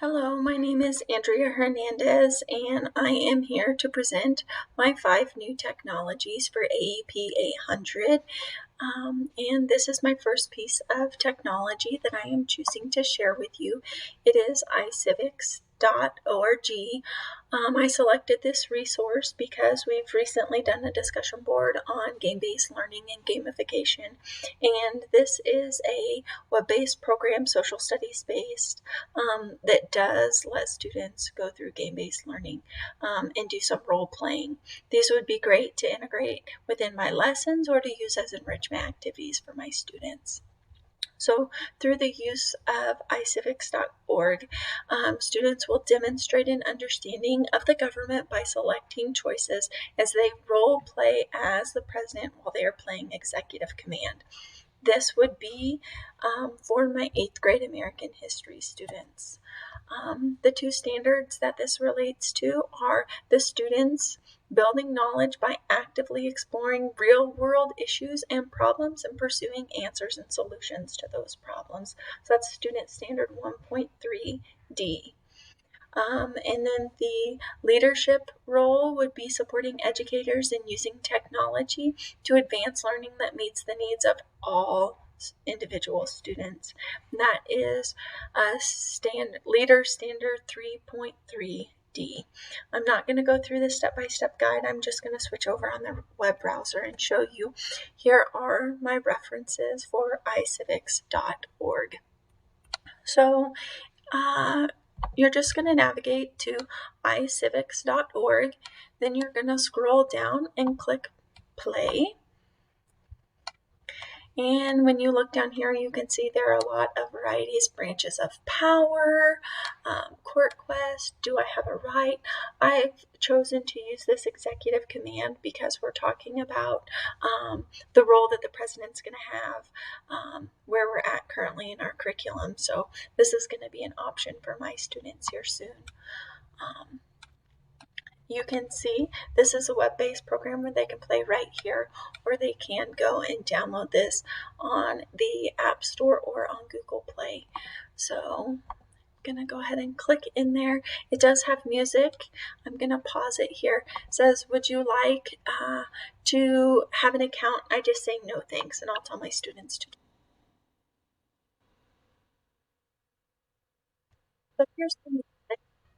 Hello, my name is Andrea Hernandez, and I am here to present my 5 new technologies for AEP 800. And this is my first piece of technology that I am choosing to share with you. It is iCivics.org. I selected this resource because we've recently done a discussion board on game-based learning and gamification, and this is a web-based program, social studies-based, that does let students go through game-based learning and do some role-playing. These would be great to integrate within my lessons or to use as enrichment activities for my students. So through the use of iCivics.org, students will demonstrate an understanding of the government by selecting choices as they role play as the president while they are playing executive command. This would be for my 8th grade American history students. The 2 standards that this relates to are the students building knowledge by actively exploring real-world issues and problems and pursuing answers and solutions to those problems. So that's student standard 1.3D. And then the leadership role would be supporting educators in using technology to advance learning that meets the needs of all individual students. And that is Leader Standard 3.3D. I'm not going to go through this step-by-step guide. I'm just going to switch over on the web browser and show you. Here are my references for iCivics.org. So, you're just going to navigate to iCivics.org, then you're going to scroll down and click play. And when you look down here, you can see there are a lot of varieties, branches of power, court quest, do I have a right? I've chosen to use this executive command because we're talking about the role that the president's going to have, where we're at currently in our curriculum. So this is going to be an option for my students here soon. You can see this is a web-based program where they can play right here, or they can go and download this on the App Store or on Google Play. So I'm gonna go ahead and click in there. It does have music. I'm gonna pause it here. It says, would you like to have an account? I just say no thanks, and I'll tell my students to do. So here's the music.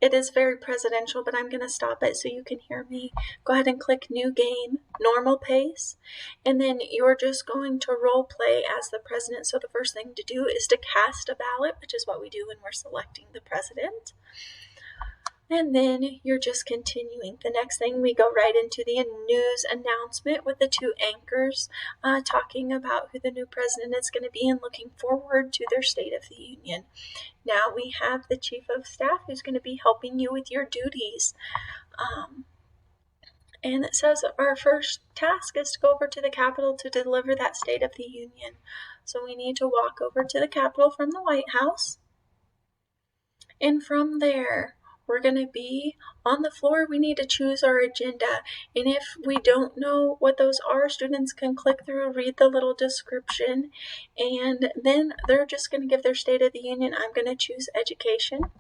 It is very presidential, but I'm going to stop it so you can hear me. Go ahead and click New Game, Normal Pace, and then you're just going to role play as the president. So the first thing to do is to cast a ballot, which is what we do when we're selecting the president. And then you're just continuing. The next thing, we go right into the news announcement with the 2 anchors talking about who the new president is going to be and looking forward to their State of the Union. Now we have the Chief of Staff who's going to be helping you with your duties. And it says our first task is to go over to the Capitol to deliver that State of the Union. So we need to walk over to the Capitol from the White House. And from there, we're going to be on the floor. We need to choose our agenda. And if we don't know what those are, students can click through, read the little description, and then they're just going to give their State of the Union. I'm going to choose education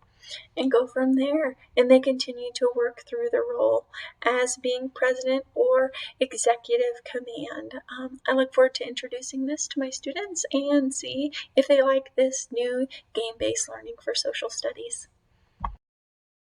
and go from there. And they continue to work through the role as being president or executive command. I look forward to introducing this to my students and see if they like this new game-based learning for social studies.